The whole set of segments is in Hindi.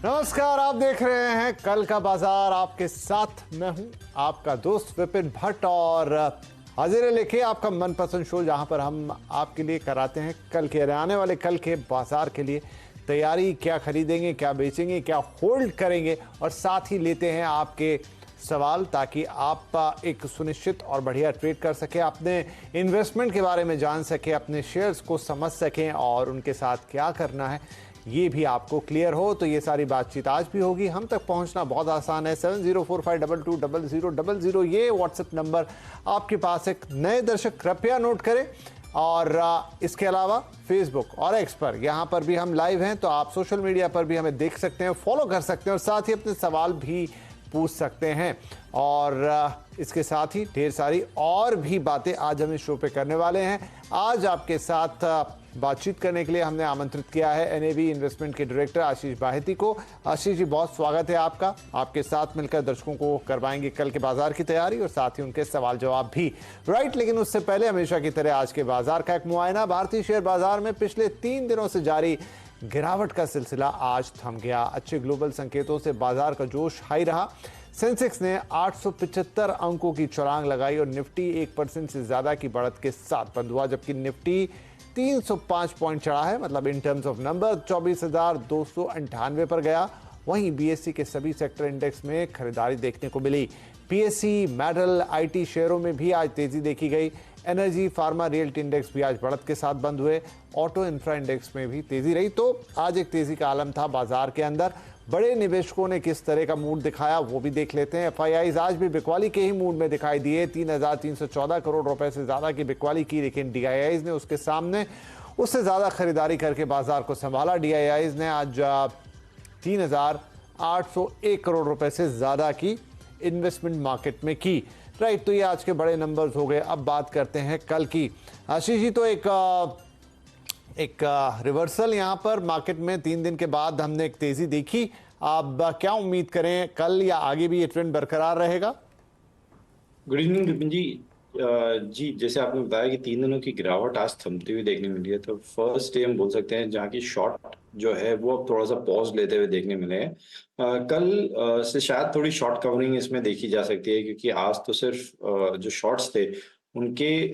नमस्कार, आप देख रहे हैं कल का बाजार। आपके साथ मैं हूं आपका दोस्त विपिन भट्ट और हाजिर है लेके आपका मनपसंद शो, जहां पर हम आपके लिए कराते हैं कल के आने वाले कल के बाजार के लिए तैयारी। क्या खरीदेंगे, क्या बेचेंगे, क्या होल्ड करेंगे, और साथ ही लेते हैं आपके सवाल ताकि आप एक सुनिश्चित और बढ़िया ट्रेड कर सकें, अपने इन्वेस्टमेंट के बारे में जान सकें, अपने शेयर्स को समझ सकें और उनके साथ क्या करना है ये भी आपको क्लियर हो। तो ये सारी बातचीत आज भी होगी। हम तक पहुंचना बहुत आसान है। 7045220000 ये व्हाट्सएप नंबर आपके पास। एक नए दर्शक कृपया नोट करें। और इसके अलावा फेसबुक और एक्स पर यहाँ पर भी हम लाइव हैं, तो आप सोशल मीडिया पर भी हमें देख सकते हैं, फॉलो कर सकते हैं और साथ ही अपने सवाल भी पूछ सकते हैं। और इसके साथ ही ढेर सारी और भी बातें आज हम इस शो पे करने वाले हैं। आज आपके साथ बातचीत करने के लिए हमने आमंत्रित किया है एनएबी इन्वेस्टमेंट के डायरेक्टर आशीष बाहेती को। आशीष जी, बहुत स्वागत है आपका। आपके साथ मिलकर दर्शकों को करवाएंगे कल के बाजार की तैयारी और साथ ही उनके सवाल जवाब भी। राइट, लेकिन उससे पहले हमेशा की तरह आज के बाजार का एक मुआयना। भारतीय शेयर बाजार में पिछले 3 दिनों से जारी गिरावट का सिलसिला आज थम गया। अच्छे ग्लोबल संकेतों से बाजार का जोश हाई रहा। सेंसेक्स ने 875 अंकों की छलांग लगाई और निफ्टी 1% से ज्यादा की बढ़त के साथ बंद हुआ, जबकि निफ्टी 305 पॉइंट चढ़ा है, मतलब इन टर्म्स ऑफ नंबर 24,298 पर गया। वहीं बीएससी के सभी सेक्टर इंडेक्स में खरीदारी देखने को मिली। पीएससी, मेटल, आईटी शेयरों में भी आज तेजी देखी गई। एनर्जी, फार्मा, रियल्टी इंडेक्स भी आज बढ़त के साथ बंद हुए। ऑटो इंफ्रा इंडेक्स में भी तेजी रही। तो आज एक तेजी का आलम था बाजार के अंदर। बड़े निवेशकों ने किस तरह का मूड दिखाया वो भी देख लेते हैं। एफआईआईज आज भी बिकवाली के ही मूड में दिखाई दिए। 3,314 करोड़ रुपए से ज्यादा की बिकवाली की, लेकिन डीआईआईज ने उसके सामने उससे ज्यादा खरीदारी करके बाजार को संभाला। डीआईआईज ने आज 3,801 करोड़ रुपए से ज्यादा की इन्वेस्टमेंट मार्केट में की। राइट, तो ये आज के बड़े नंबर्स हो गए। अब बात करते हैं कल की। आशीष जी, तो एक रिवर्सल यहाँ पर मार्केट में 3 दिन के बाद हमने एक तेजी देखी। अब क्या उम्मीद करें, कल या आगे भी ये ट्रेंड बरकरार रहेगा? गुड इवनिंग विपिन जी। जी, जैसे आपने बताया कि 3 दिनों की गिरावट आज थमती हुई देखने मिली है, तो फर्स्ट डे हम बोल सकते हैं जहाँ की शॉर्ट जो है वो अब थोड़ा सा पॉज लेते हुए देखने मिले हैं। कल से शायद थोड़ी शॉर्ट कवरिंग इसमें देखी जा सकती है, क्योंकि आज तो सिर्फ जो शॉर्ट्स थे उनके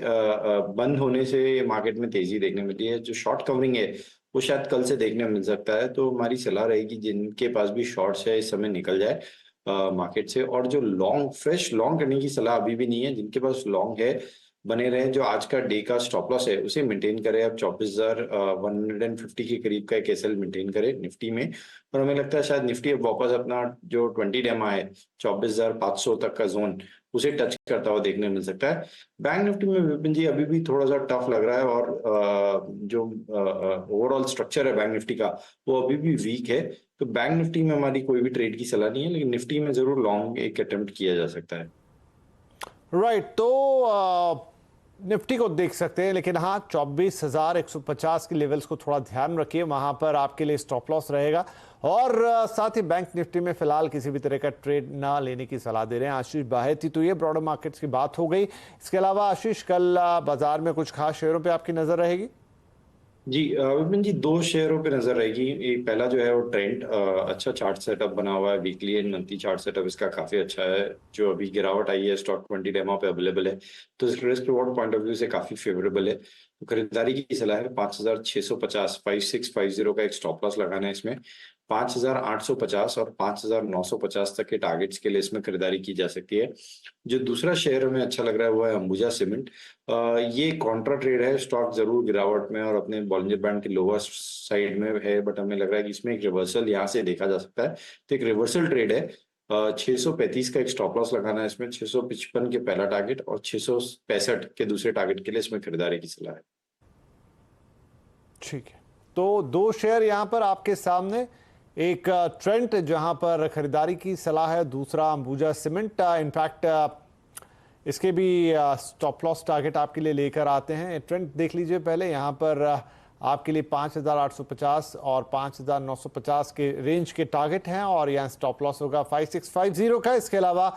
बंद होने से मार्केट में तेजी देखने मिली है। जो शॉर्ट कवरिंग है वो शायद कल से देखने मिल सकता है। तो हमारी सलाह रहेगी जिनके पास भी शॉर्ट्स है इस समय निकल जाए मार्केट से। और जो फ्रेश लॉन्ग करने की सलाह अभी भी नहीं है। जिनके पास लॉन्ग है बने रहे। जो आज का डे का स्टॉप लॉस है उसे मेंटेन करें। अब 24,150 के करीब का एक एसएल मेंटेन करे निफ्टी में। और हमें लगता है शायद निफ्टी अब वापस अपना जो 20 डेमा है 24,500 तक का जोन उसे टच करता हुआ देखने मिल सकता है। बैंक निफ्टी में विपिन जी अभी भी थोड़ा सा टफ लग रहा है, और जो ओवरऑल स्ट्रक्चर है बैंक निफ्टी का वो अभी भी वीक है। तो बैंक निफ्टी में हमारी कोई भी ट्रेड की सलाह नहीं है, लेकिन निफ्टी में जरूर लॉन्ग एक अटेम्प्ट किया जा सकता है। राइट, तो निफ्टी को देख सकते हैं, लेकिन हाँ 24,150 के लेवल्स को थोड़ा ध्यान रखिए, वहां पर आपके लिए स्टॉप लॉस रहेगा। और साथ ही बैंक निफ्टी में फिलहाल किसी भी तरह का ट्रेड ना लेने की सलाह दे रहे हैं आशीष बाहेती। तो ये ब्रॉडर मार्केट्स की बात हो गई। इसके अलावा आशीष, कल बाजार में कुछ खास शेयरों पे आपकी नजर रहेगी? जी विपिन जी, 2 शेयरों पे नजर रहेगी। एक पहला जो है वो ट्रेंड, अच्छा चार्ट सेटअप बना हुआ है। Weekly and monthly chart setup इसका काफी अच्छा है। जो अभी गिरावट आई है स्टॉक 20 डेमो पे अवेलेबल है, तो इस risk reward point of view से काफी फेवरेबल है। तो खरीदारी की सलाह है। 5,650 5650 का एक स्टॉप लॉस लगाना है इसमें। 5,850 और 5,950 तक के टारगेट्स के लिए इसमें खरीदारी की जा सकती है। जो दूसरा शेयर हमें अच्छा लग रहा है वो है अंबुजा सीमेंट। ये कॉन्ट्रा ट्रेड है। स्टॉक जरूर गिरावट में और अपने बॉलिंजर बैंड के लोअर साइड में है, बट हमें लग रहा है कि इसमें एक रिवर्सल यहाँ से देखा जा सकता है। तो एक रिवर्सल ट्रेड है। 635 का एक स्टॉप लॉस लगाना है इसमें। 655 के पहला टारगेट और 665 के दूसरे टारगेट के लिए इसमें खरीदारी की सलाह है। ठीक है, तो 2 शेयर यहां पर आपके सामने। एक ट्रेंट जहां पर खरीदारी की सलाह है, दूसरा अंबुजा सीमेंट। इनफैक्ट इसके भी स्टॉप लॉस टारगेट आपके लिए लेकर आते हैं। ट्रेंड देख लीजिए पहले। यहाँ पर आपके लिए 5,850 और 5,950 के रेंज के टारगेट हैं और यहाँ स्टॉप लॉस होगा 5,650 का। इसके अलावा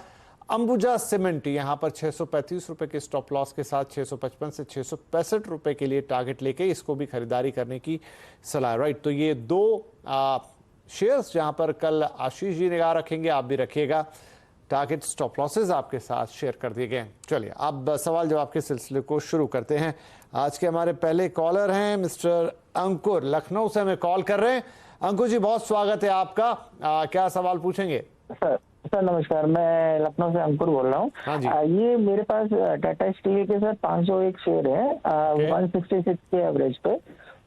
अंबुजा सीमेंट यहाँ पर 635 रुपए के स्टॉप लॉस के साथ 655 से 665 रुपए के लिए टारगेट लेके इसको भी खरीदारी करने की सलाह। राइट, तो ये 2 शेयर्स जहां पर कल आशीष जी निगाह रखेंगे, आप भी रखिएगा। टारगेट स्टॉप लॉसेज आपके साथ शेयर कर दिए गए। चलिए अब सवाल जवाब के सिलसिले को शुरू करते हैं। आज के हमारे पहले कॉलर हैं मिस्टर अंकुर, लखनऊ से हमें कॉल कर रहे हैं। अंकुर जी, बहुत स्वागत है आपका। क्या सवाल पूछेंगे? सर नमस्कार, मैं लखनऊ से अंकुर बोल रहा हूँ। हाँ जी। ये मेरे पास टाटा स्टील के सर 501 शेयर है 166 के एवरेज पे।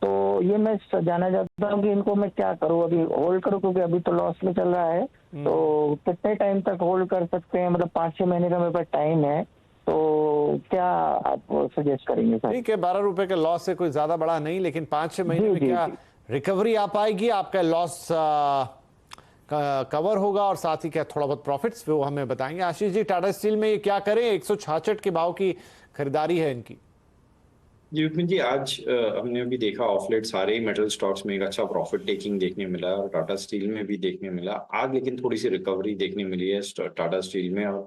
तो ये मैं जानना चाहता हूँ कि इनको मैं क्या करूँ, अभी होल्ड करूँ क्योंकि अभी तो लॉस में चल रहा है। तो कितने टाइम तक होल्ड कर सकते हैं? मतलब 5-6 महीने का मेरे पास टाइम है, तो क्या आप सजेस्ट करेंगे सर? ठीक है, 12 रुपए के लॉस से कोई ज्यादा बड़ा नहीं, लेकिन 5-6 महीने में क्या रिकवरी आ पाएगी? आपका लॉस कवर होगा और साथ ही क्या थोड़ा बहुत प्रॉफिट्स वो हमें बताएंगे। आशीष जी, टाटा स्टील में ये क्या करें? 166 के भाव की खरीदारी है इनकी। जी विपिन जी, आज हमने अभी देखा ऑफ लेट सारे ही मेटल स्टॉक्स में एक अच्छा प्रॉफिट टेकिंग देखने मिला है और टाटा स्टील में भी देखने मिला आज, लेकिन थोड़ी सी रिकवरी देखने मिली है टाटा स्टील में और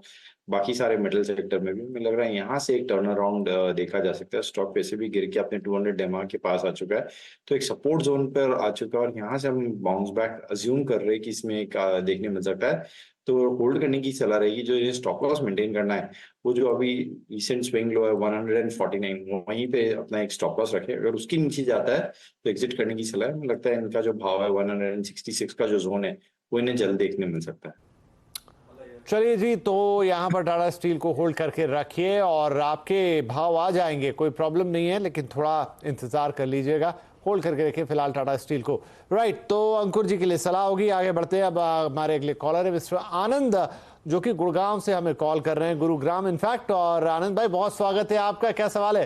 बाकी सारे मेटल सेक्टर में भी। मुझे लग रहा है यहाँ से एक टर्न अराउंड देखा जा सकता है। स्टॉक वैसे भी गिर के अपने 200 डेमा के पास आ चुका है, तो एक सपोर्ट जोन पर आ चुका है और यहाँ से हम बाउंस बैक अज्यूम कर रहे हैं कि इसमें एक देखने मिल सकता है। तो होल्ड करने की सलाह रहेगी। जो ये स्टॉप लॉस मेंटेन करना है, वो जो अभी रिसेंट स्विंग लो है 149, वहीं पे अपना एक स्टॉप लॉस रखे। अगर उसके नीचे जाता है तो एग्जिट करने की सलाह है। मुझे लगता है इनका जो भाव है 166 का जो जोन है वो इन्हें जल्द देखने मिल सकता है। चलिए जी, तो यहाँ पर टाटा स्टील को होल्ड करके रखिए और आपके भाव आ जाएंगे, कोई प्रॉब्लम नहीं है, लेकिन थोड़ा इंतजार कर लीजिएगा। होल्ड करके रखिए फिलहाल टाटा स्टील को। राइट, तो अंकुर जी के लिए सलाह होगी। आगे बढ़ते हैं। अब हमारे अगले कॉलर है मिस्टर आनंद, जो कि गुड़गांव से हमें कॉल कर रहे हैं, गुरुग्राम इनफैक्ट। और आनंद भाई, बहुत स्वागत है आपका। क्या सवाल है?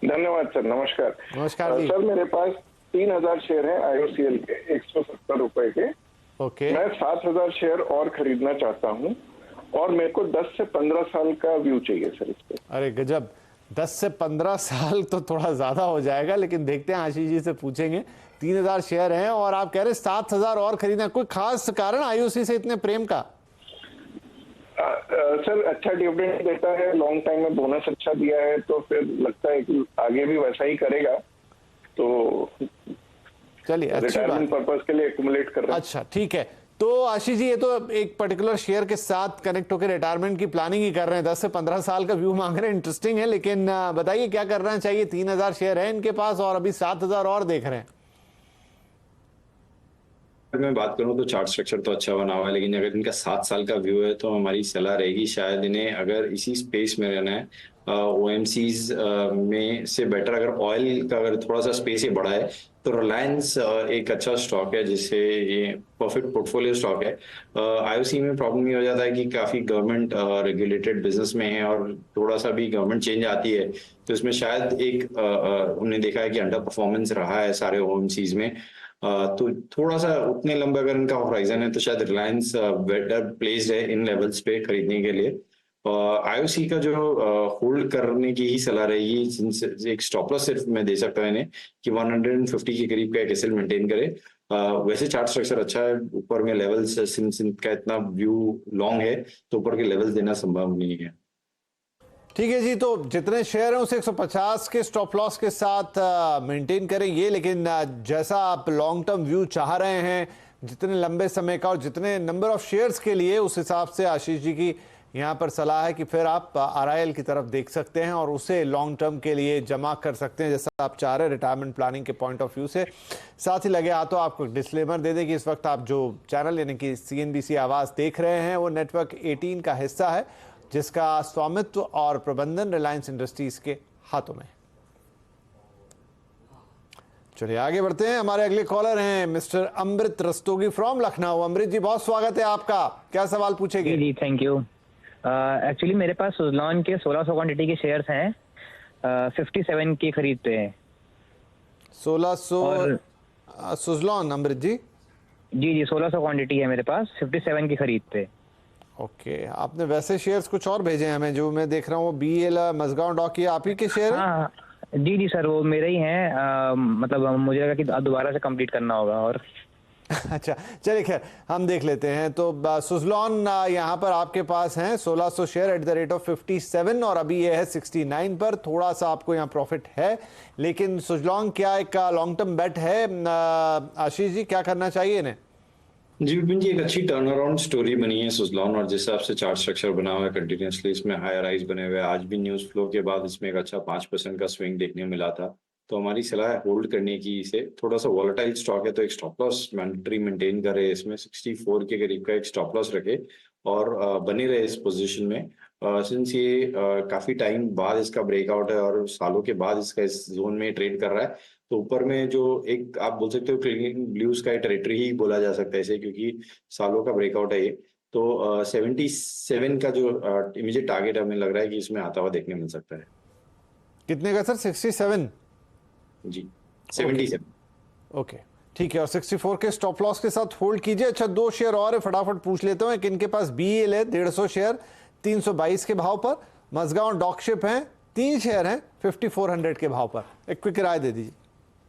धन्यवाद सर, नमस्कार। नमस्कार जी। सर मेरे पास 3000 शेयर है IOCL के 170 रुपए के। ओके। मैं 7000 शेयर और खरीदना चाहता हूँ और मेरे को 10 से 15 साल का व्यू चाहिए सर इस पे। अरे गजब, 10 से 15 साल तो थोड़ा ज्यादा हो जाएगा, लेकिन देखते हैं, आशीष जी से पूछेंगे। 3000 शेयर हैं और आप कह रहे हैं 7000 और खरीदना, कोई खास कारण IOC से इतने प्रेम का? सर अच्छा डिविडेंड देता है, लॉन्ग टाइम में बोनस अच्छा दिया है, तो फिर लगता है कि आगे भी वैसा ही करेगा। तो चलिए, अच्छी बात। रिटायरमेंट पर्पस के लिए एक्युमुलेट कर रहे हैं। अच्छा, ठीक है। तो आशीष जी, ये तो एक पर्टिकुलर शेयर के साथ कनेक्ट होकर रिटायरमेंट की प्लानिंग ही कर रहे हैं। 10 से 15 साल का व्यू मांग रहे हैं, इंटरेस्टिंग है। लेकिन बताइए क्या करना चाहिए? 3000 शेयर है इनके पास और अभी 7000 और देख रहे हैं। अगर मैं बात करूं तो चार्ट स्ट्रक्चर तो अच्छा बना हुआ है, लेकिन अगर इनका 7 साल का व्यू है तो हमारी सलाह रहेगी शायद इन्हें अगर इसी स्पेस में रहना है, OMCs में से बेटर अगर ऑयल का अगर थोड़ा सा स्पेस ही बड़ा है तो रिलायंस एक अच्छा स्टॉक है, जिससे ये परफेक्ट पोर्टफोलियो स्टॉक है। IOC में प्रॉब्लम ये हो जाता है कि काफी गवर्नमेंट रेगुलेटेड बिजनेस में है और थोड़ा सा भी गवर्नमेंट चेंज आती है तो इसमें शायद एक हमने देखा है कि अंडर परफॉर्मेंस रहा है सारे OMCs में। तो थोड़ा सा उतने लंबे अगर इनका होराइजन है तो शायद रिलायंस बेटर प्लेस्ड है इन लेवल्स पे खरीदने के लिए। IOC का जो होल्ड करने की ही सलाह रहेगी। एक स्टॉप लॉस सिर्फ मैं दे सकता हूं इन्हें कि 150 के करीब का एक एसएल मेंटेन करे। वैसे चार्ट स्ट्रक्चर अच्छा है, ऊपर में लेवल्स सिंस इनका इतना व्यू लॉन्ग है तो ऊपर के लेवल्स देना संभव नहीं है। ठीक है जी, तो जितने शेयर हैं उसे 150 के स्टॉप लॉस के साथ मेंटेन करेंगे। लेकिन जैसा आप लॉन्ग टर्म व्यू चाह रहे हैं, जितने लंबे समय का और जितने नंबर ऑफ शेयर्स के लिए, उस हिसाब से आशीष जी की यहाँ पर सलाह है कि फिर आप RIL की तरफ देख सकते हैं और उसे लॉन्ग टर्म के लिए जमा कर सकते हैं जैसा आप चाह रहे हैं रिटायरमेंट प्लानिंग के पॉइंट ऑफ व्यू से। साथ ही लगे हाथों आपको डिस्क्लेमर दे दें कि इस वक्त आप जो चैनल यानी कि CNBC आवाज़ देख रहे हैं वो नेटवर्क 18 का हिस्सा है, जिसका स्वामित्व और प्रबंधन रिलायंस इंडस्ट्रीज के हाथों में। चलिए आगे बढ़ते हैं। हमारे अगले कॉलर हैं मिस्टर अमृत रस्तोगी फ्रॉम लखनऊ। अमृत जी, बहुत स्वागत है आपका। क्या सवाल पूछेंगे? जी थैंक यू। एक्चुअली मेरे पास सुजलॉन के 1600 क्वांटिटी के शेयर्स हैं, 57 के खरीद पे हैं। 1600 सुजलॉन अमृत जी? जी 1600 क्वांटिटी है मेरे पास, 57 की खरीद पे। ओके, आपने वैसे शेयर्स कुछ और भेजे हैं हमें, जो मैं देख रहा हूँ वो BEL मजगांव डॉक की आप ही के शेयर? हाँ जी सर, वो मेरे ही हैं। मतलब मुझे लगा कि दोबारा से कंप्लीट करना होगा और अच्छा चलिए, खैर हम देख लेते हैं। तो सुजलॉन यहाँ पर आपके पास हैं 1600 share at the rate of 57 और अभी ये है 69 पर। थोड़ा सा आपको यहाँ प्रॉफिट है, लेकिन सुजलॉन क्या एक लॉन्ग टर्म बेट है? आशीष जी, क्या करना चाहिए इन्हें? जी विपिन जी, एक अच्छी टर्न अराउंड स्टोरी बनी है सुजलॉन, और जिस हिसाब से चार्ट स्ट्रक्चर बना हुआ है कंटिन्यूसली, इसमें हायर हाइज बने हुए हैं। आज भी न्यूज फ्लो के बाद इसमें एक अच्छा 5% का स्विंग देखने मिला था। तो हमारी सलाह है होल्ड करने की इसे। थोड़ा सा वॉलेटाइल स्टॉक है तो एक स्टॉप लॉस मैंडेटरी मेंटेन करे, इसमें 64 के करीब का एक स्टॉप लॉस रखे और बने रहे इस पोजीशन में। सिंस ये काफी टाइम बाद इसका ब्रेकआउट है और सालों के बाद इसका इस जोन में ट्रेड कर रहा है, तो ऊपर में जो एक आप बोल सकते हो क्लीन ब्लू स्काई टेरिटरी ही बोला जा सकता है इसे, क्योंकि सालों का ब्रेकआउट है ये। तो 77 का जो इमीडिएट टारगेट हमें लग रहा है कि इसमें आता हुआ देखने मिल सकता है। कितने का सर? 67? जी 77। ओके ठीक है, और 64 के स्टॉप लॉस के साथ होल्ड कीजिए। अच्छा, 2 शेयर और है, फटाफट पूछ लेता हूँ। एक इनके पास BEL है 150 शेयर 322 के भाव पर। मजगांव डॉकशिप हैं 3 शेयर हैं 5400 के भाव पर। एक क्विक राय दे दीजिए।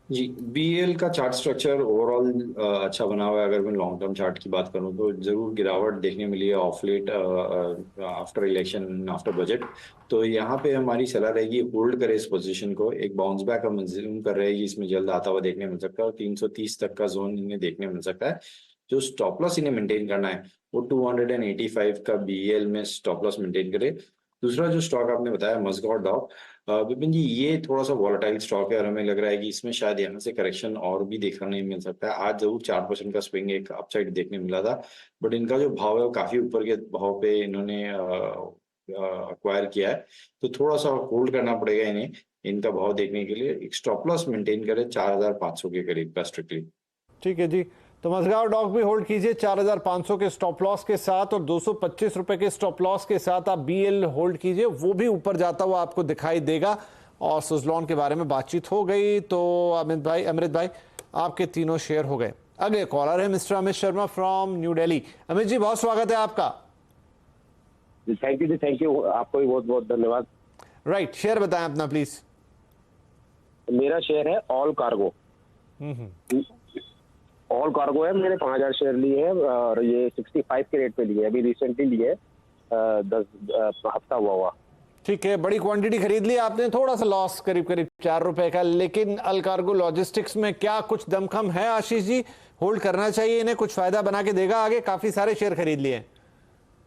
जी BEL का चार्ट स्ट्रक्चर ओवरऑल अच्छा बना हुआ है। अगर मैं लॉन्ग टर्म चार्ट की बात करूं तो जरूर गिरावट देखने मिली है of late after election, after budget. तो यहाँ पे हमारी सलाह रहेगी होल्ड करे इस पोजीशन को। एक बाउंस बैक हम अज्यूम कर रहे हैं कि इसमें जल्द आता हुआ देखने मिल सकता है और 330 तक का जोन इन्हें देखने मिल सकता है। जो स्टॉप लॉस इन्हें मेंटेन करना है वो 285 का BEL में स्टॉप लॉस मेंटेन करे। दूसरा जो स्टॉक आपने बताया मजगांव डॉक, विपिन जी ये थोड़ा सा वॉलेटाइल स्टॉक है और हमें लग रहा है कि इसमें शायद यहाँ से करेक्शन और भी देखने नहीं मिल सकता है। आज जरूर 4% का स्विंग एक अपसाइड देखने मिला था, बट इनका जो भाव है वो काफी ऊपर के भाव पे इन्होंने अक्वायर किया है, तो थोड़ा सा होल्ड करना पड़ेगा इन्हें इनका भाव देखने के लिए। एक स्टॉप लॉस मेंटेन करें 4500 के करीब का स्ट्रिक्टली। ठीक है जी, तो मजगांव डॉक भी होल्ड कीजिए 4500 के स्टॉप लॉस के साथ और 225 रुपए के स्टॉप लॉस के साथ आप BEL होल्ड कीजिए, वो भी ऊपर जाता हुआ आपको दिखाई देगा। और सुजलॉन के बारे में बातचीत हो गई, तो अमृत भाई आपके तीनों शेयर हो गए। अगले कॉलर है mister Amit Sharma from New Delhi. Amit ji, बहुत स्वागत है आपका। Thank you ji, thank you, आपको भी बहुत बहुत धन्यवाद। राइट, शेयर बताएं अपना प्लीज। मेरा शेयर है ऑल कार्गो। ऑल कार्गो है, मैंने 5000 शेयर लिए हैं और ये 65 के रेट पे लिए है, अभी रिसेंटली लिए 10 हफ्ता हुआ। ठीक है, बड़ी क्वांटिटी खरीद ली आपने, थोड़ा सा लॉस करीब 4 रुपए का, लेकिन अल कार्गो लॉजिस्टिक्स में क्या कुछ दमखम है आशीष जी? होल्ड करना चाहिए इन्हें, कुछ फायदा बना के देगा आगे? काफी सारे शेयर खरीद लिए हैं।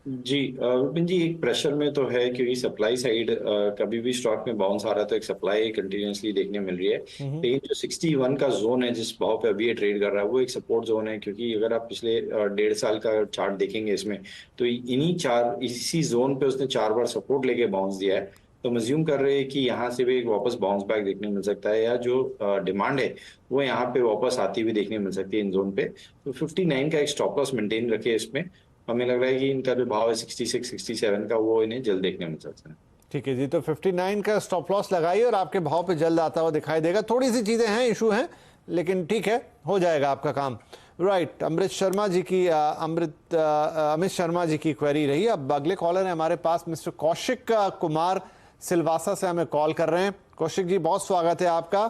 जी विपिन जी, एक प्रेशर में तो है क्योंकि सप्लाई साइड कभी भी स्टॉक में बाउंस आ रहा है तो एक सप्लाई कंटिन्यूअसली देखने मिल रही है। लेकिन जो 61 का जोन है जिस भाव पे अभी ये ट्रेड कर रहा है वो एक सपोर्ट जोन है, क्योंकि अगर आप पिछले 1.5 साल का चार्ट देखेंगे इसमें तो इसी जोन पे उसने 4 बार सपोर्ट लेके बाउंस दिया है। तो हम अज्यूम कर रहे हैं कि यहाँ से भी एक वापस बाउंस बैक देखने मिल सकता है, या जो डिमांड है वो यहाँ पे वापस आती हुई देखने मिल सकती है इन जोन पे। तो 59 का एक स्टॉप लॉस मेंटेन रखे इसमें। हमें लग रहा है कि इनका जो भाव है 66 67 का वो इन्हें जल्द देखने मिल सकता है। ठीक है जी, तो 59 का स्टॉप लॉस लगाइए और आपके भाव पे जल्द आता हुआ दिखाई देगा। थोड़ी सी चीजें हैं, इशू हैं, लेकिन ठीक है, हो जाएगा आपका काम। राइट, अमित शर्मा जी की क्वेरी रही। अब अगले कॉलर है हमारे पास मिस्टर कौशिक कुमार सिलवासा से हमें कॉल कर रहे हैं। कौशिक जी, बहुत स्वागत है आपका।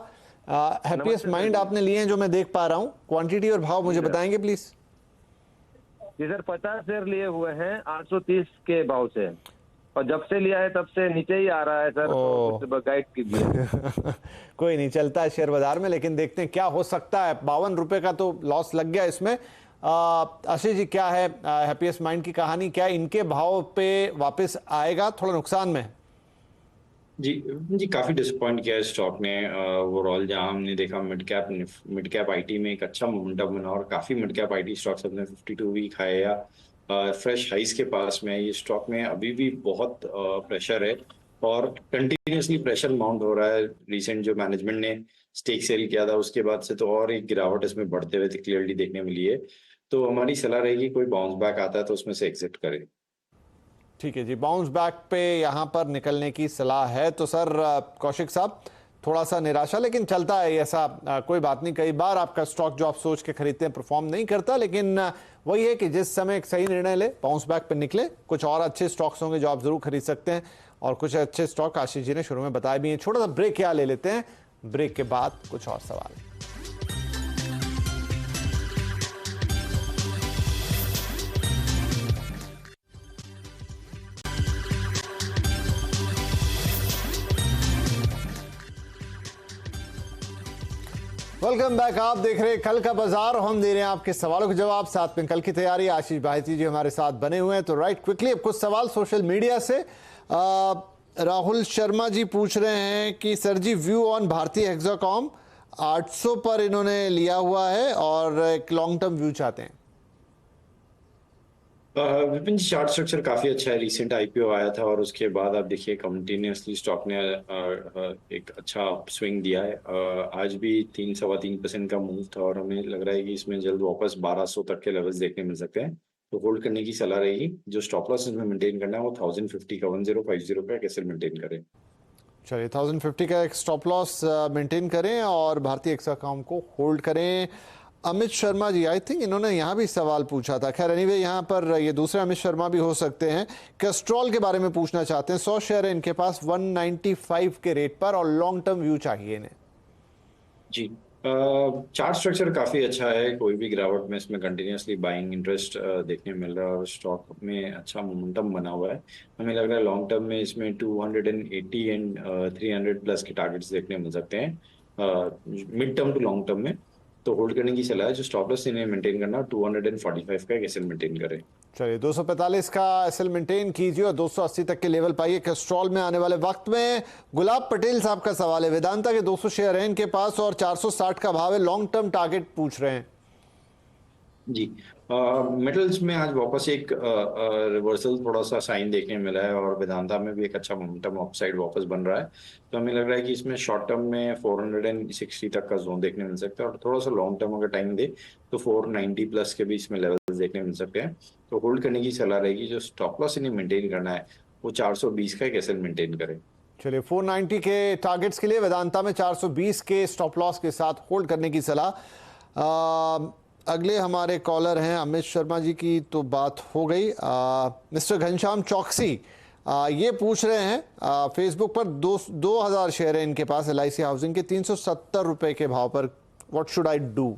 हैप्पीएस्ट माइंड आपने लिए हैं जो मैं देख पा रहा हूँ। क्वांटिटी और भाव मुझे बताएंगे प्लीज? जी सर, 50 शेयर लिए हुए हैं 830 के भाव से, और जब से लिया है तब से नीचे ही आ रहा है सर, तो कुछ गाइड कीजिए। कोई नहीं, चलता है शेयर बाजार में, लेकिन देखते हैं क्या हो सकता है। 52 रुपए का तो लॉस लग गया इसमें। आशीष जी, क्या है हैप्पीएस्ट माइंड की कहानी? क्या इनके भाव पे वापस आएगा? थोड़ा नुकसान में। जी काफी डिसअपॉइंट किया इस स्टॉक ने ओवरऑल। जहां हमने देखा मिड कैप आईटी में एक अच्छा मोमेंटम बना और काफी मिड कैप आईटी स्टॉक्स अपने 52 वीक हाई या फ्रेश हाइस के पास में। ये स्टॉक में अभी भी बहुत प्रेशर है और कंटिन्यूसली प्रेशर माउंट हो रहा है। रिसेंट जो मैनेजमेंट ने स्टेक सेल किया था उसके बाद से तो और एक गिरावट इसमें बढ़ते हुए क्लियरली देखने मिली है। तो हमारी सलाह रहेगी कोई बाउंस बैक आता है तो उसमें से एग्जिट करें। ठीक है जी, बाउंस बैक पे यहाँ पर निकलने की सलाह है। तो सर कौशिक साहब, थोड़ा सा निराशा, लेकिन चलता है ऐसा, कोई बात नहीं। कई बार आपका स्टॉक जो आप सोच के खरीदते हैं परफॉर्म नहीं करता, लेकिन वही है कि जिस समय एक सही निर्णय ले, बाउंस बैक पे निकले। कुछ और अच्छे स्टॉक्स होंगे जो आप जरूर खरीद सकते हैं, और कुछ अच्छे स्टॉक आशीष जी ने शुरू में बताए भी हैं। छोटा सा ब्रेक यहाँ ले लेते हैं, ब्रेक के बाद कुछ और सवाल। Welcome back. आप देख रहे हैं कल का बाजार। हम दे रहे हैं आपके सवालों के जवाब, साथ में कल की तैयारी। आशीष भाईती जी हमारे साथ बने हुए हैं। तो राइट क्विकली अब कुछ सवाल सोशल मीडिया से। राहुल शर्मा जी पूछ रहे हैं कि सर जी व्यू ऑन भारतीय हेक्साकॉम 800 पर इन्होंने लिया हुआ है और एक लॉन्ग टर्म व्यू चाहते हैं। विपिन जी, चार्ट स्ट्रक्चर काफी अच्छा है। रिसेंट आईपीओ आया था और उसके बाद आप देखिए कंटिन्यूअसली स्टॉक ने एक अच्छा स्विंग दिया है। आज भी 3-3.25% का मूव था और हमें लग रहा है कि इसमें जल्द वापस 1200 तक के लेवल्स देखने मिल सकते हैं। तो होल्ड करने की सलाह रहेगी। जो स्टॉप लॉस इसमें मेंटेन करना है वो 1050 का 1050 का कैसे मेंटेन करें। चलिए 1050 का एक स्टॉप लॉस मेंटेन करें और भारतीय हेक्साकॉम को होल्ड करें। अमित शर्मा जी, आई थिंक इन्होंने यहाँ भी सवाल पूछा था। खैर एनीवे यहाँ पर ये दूसरे अमित शर्मा भी हो सकते हैं। कैस्ट्रॉल के बारे में पूछना चाहते हैं। 100 शेयर है इनके पास 195 के रेट पर और लॉन्ग टर्म व्यू चाहिए इन्हें। जी, चार्ट स्ट्रक्चर काफी अच्छा है। कोई भी गिरावट में इसमें कंटिन्यूअसली बाइंग इंटरेस्ट देखने मिल रहा है और स्टॉक में अच्छा मोमेंटम बना हुआ है। हमें लग रहा है लॉन्ग टर्म में इसमें 280 एंड 300 प्लस के टारगेट्स देखने मिल सकते हैं mid term to long term में। तो होल्ड करने की सलाह है। जो स्टॉप लॉस इन्हें मेंटेन करना 245 का एक एसएल मेंटेन करें। चलिए 245 का एसएल मेंटेन कीजिए और 280 तक के लेवल पाइए। कैस्ट्रॉल में आने वाले वक्त में गुलाब पटेल साहब का सवाल है। वेदांता के 200 शेयर हैं इनके पास और 460 का भाव है। लॉन्ग टर्म टारगेट पूछ रहे हैं। जी, मेटल्स में आज वापस एक रिवर्सल थोड़ा सा साइन देखने मिला है और वेदांता में भी एक अच्छा मोमेंटम अपसाइड वापस बन रहा है। तो हमें लग रहा है कि इसमें शॉर्ट टर्म में 460 तक का जोन देखने मिल सकता है और थोड़ा सा लॉन्ग टर्म अगर टाइम दे तो 490 प्लस के भी इसमें लेवल्स देखने मिल सकते हैं। तो होल्ड करने की सलाह रहेगी। जो स्टॉप लॉस इन्हें मेंटेन करना है वो 420 का एक एसएल मेंटेन करें। चलिए 490 के टारगेट्स के लिए वेदांता में 420 के स्टॉप लॉस के साथ होल्ड करने की सलाह। अगले हमारे कॉलर हैं अमित शर्मा जी की तो बात हो गई। मिस्टर घनश्याम चौकसी ये पूछ रहे हैं फेसबुक पर 2000 शेयर है इनके पास LIC हाउसिंग के 370 रुपए के भाव पर। What should I do?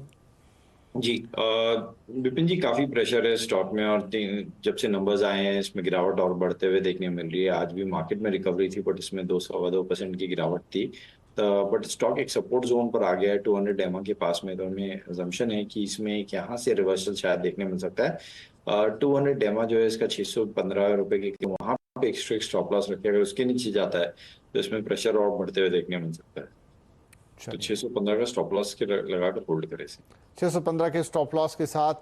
जी विपिन जी, काफी प्रेशर है स्टॉक में और जब से नंबर्स आए हैं इसमें गिरावट और बढ़ते हुए देखने मिल रही है। आज भी मार्केट में रिकवरी थी बट इसमें 2.25% की गिरावट थी। बट स्टॉक एक सपोर्ट जोन पर आ गया है 200 एमआ के पास में। तो हमें अजम्पशन है कि इसमें एक यहाँ से रिवर्सल शायद देखने मिल सकता है। 200 एमआ जो है इसका 615 रुपए के वहां पे एक स्ट्रिक्ट स्टॉप लॉस रखे। अगर उसके नीचे जाता है तो इसमें प्रेशर और बढ़ते हुए देखने मिल सकता है। तो 615 का स्टॉप लॉस के लगाकर होल्ड करें। 615 के स्टॉप लॉस के साथ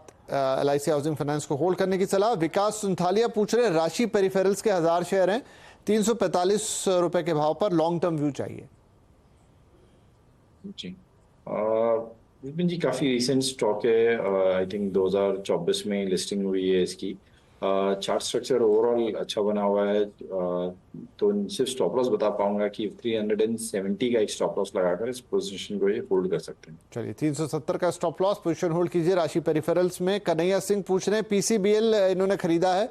LIC हाउसिंग फाइनेंस को होल्ड करने की सलाह। विकास सुनथालिया पूछ रहे हैं राशि पेरिफेरल्स के 1000 शेयर हैं 345 रुपए के भाव पर। लॉन्ग टर्म व्यू चाहिए। जी, विपिन जी काफी रिसेंट स्टॉक है। आई थिंक 2024 में लिस्टिंग हुई है इसकी। चार्ट स्ट्रक्चर ओवरऑल अच्छा बना हुआ है। तो सिर्फ स्टॉप लॉस बता पाऊंगा कि 370 का एक स्टॉप लॉस लगाकर इस पोजीशन को ये होल्ड कर सकते हैं। चलिए 370 का स्टॉप लॉस पोजीशन होल्ड कीजिए राशि पेरिफेरल्स में। कन्हैया सिंह पूछ रहे हैं PCBL इन्होंने खरीदा है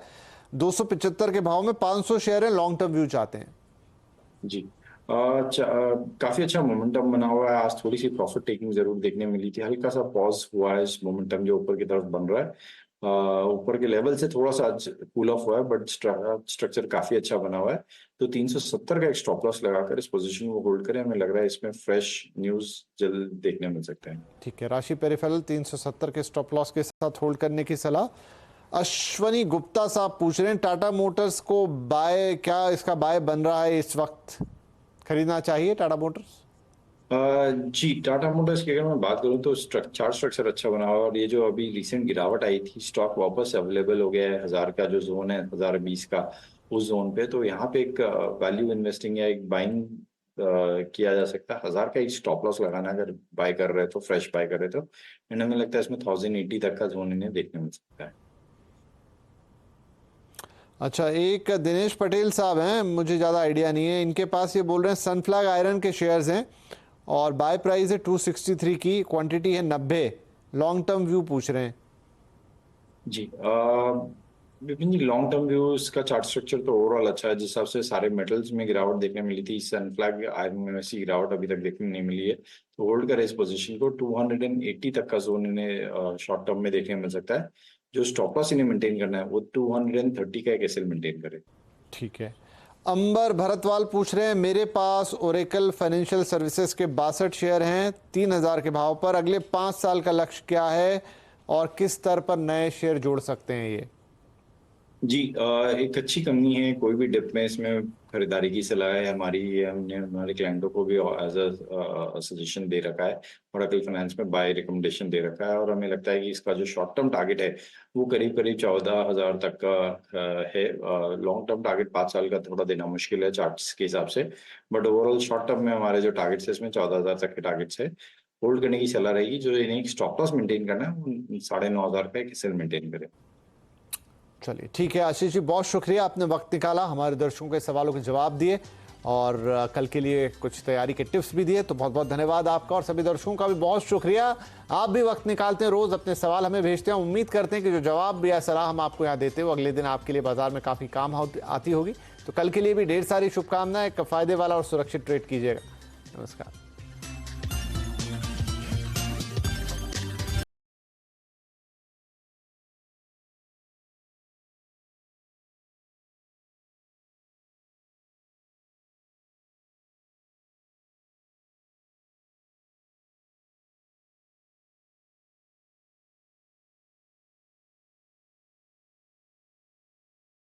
275 के भाव में, 500 शेयर है, लॉन्ग टर्म व्यू चाहते हैं। जी, काफी अच्छा मोमेंटम बना हुआ है। आज थोड़ी सी प्रॉफिट टेकिंग जरूर देखने मिली थी। हल्का सा पॉज हुआ है इस मोमेंटम जो ऊपर की तरफ बन रहा है। ऊपर के लेवल से थोड़ा सा आज कूल ऑफ हुआ है बट स्ट्रक्चर काफी अच्छा बना हुआ है। तो 370 का एक स्टॉप लॉस लगाकर इस पोजीशन को होल्ड करें। हमें लग रहा है इसमें फ्रेश न्यूज जल्द देखने मिल सकते हैं। ठीक है, राशि पेरिफेरल 370 के स्टॉप लॉस के साथ होल्ड करने की सलाह। अश्वनी गुप्ता साहब पूछ रहे हैं टाटा मोटर्स को बाय, क्या इसका बाय बन रहा है इस वक्त? खरीदना चाहिए टाटा मोटर्स? जी, टाटा मोटर्स की अगर मैं बात करूं तो चार्ट स्ट्रक्चर अच्छा बना हुआ और ये जो अभी रिसेंट गिरावट आई थी स्टॉक वापस अवेलेबल हो गया है 1000 का जो जोन है 1020 का उस जोन पे। तो यहाँ पे एक वैल्यू इन्वेस्टिंग या एक बाइंग किया जा सकता है। 1000 का एक स्टॉप लॉस लगाना अगर बाय कर रहे तो फ्रेश बाय कर रहे तो हमें लगता है इसमें 1080 तक का जोन इन्हें देखने मिल सकता है। अच्छा, एक दिनेश पटेल साहब हैं, मुझे ज़्यादा आइडिया नहीं है इनके पास। ये बोल रहे हैं सनफ्लैग आयरन के शेयर्स हैं और बाय प्राइस है 263 की, क्वांटिटी है 90। लॉन्ग टर्म व्यू पूछ रहे हैं। जी विपिन जी, लॉन्ग टर्म व्यू इसका चार्ट स्ट्रक्चर तो ओवरऑल अच्छा है। जिस हिसाब से सारे मेटल्स में गिरावट देखने मिली थी सनफ्लैग आयरन में वैसी गिरावट अभी तक देखने नहीं मिली है। तो होल्ड करें इस पोजीशन को। 280 तक का जोन इन्हें शॉर्ट टर्म में देखने मिल सकता है। जो स्टॉप लॉस इन्हें मेंटेन करना है वो 230 का एक एसएल मेंटेन करे। ठीक है। अंबर भरतवाल पूछ रहे हैं, मेरे पास ओरेकल फाइनेंशियल सर्विसेज के 62 शेयर हैं 3000 के भाव पर। अगले 5 साल का लक्ष्य क्या है और किस स्तर पर नए शेयर जोड़ सकते हैं ये? जी, एक अच्छी कंपनी है, कोई भी डिप में इसमें खरीदारी की सलाह है हमारी। हमने हमारे क्लाइंटों को भी एज अ सजेशन दे रखा है, ओरेकल फाइनेंस में बाय रिकमेंडेशन दे रखा है। और हमें लगता है कि इसका जो शॉर्ट टर्म टारगेट है वो करीब करीब 14,000 तक का है। लॉन्ग टर्म टारगेट 5 साल का थोड़ा देना मुश्किल है चार्ट्स के हिसाब से, बट ओवरऑल शॉर्ट टर्म में हमारे जो टारगेट्स है इसमें 14,000 तक के टारगेट्स है। होल्ड करने की सलाह रहेगी। जो इन्हें स्टॉप लॉस मेंटेन करना है 9,500 का एक सेल मेंटेन करें। चलिए ठीक है आशीष जी, बहुत शुक्रिया, आपने वक्त निकाला, हमारे दर्शकों के सवालों के जवाब दिए और कल के लिए कुछ तैयारी के टिप्स भी दिए। तो बहुत बहुत धन्यवाद आपका और सभी दर्शकों का भी बहुत शुक्रिया। आप भी वक्त निकालते हैं, रोज अपने सवाल हमें भेजते हैं। उम्मीद करते हैं कि जो जवाब या सलाह हम आपको यहाँ देते हो अगले दिन आपके लिए बाजार में काफ़ी काम आती होगी। तो कल के लिए भी ढेर सारी शुभकामनाएं। एक फायदे वाला और सुरक्षित ट्रेड कीजिएगा। नमस्कार।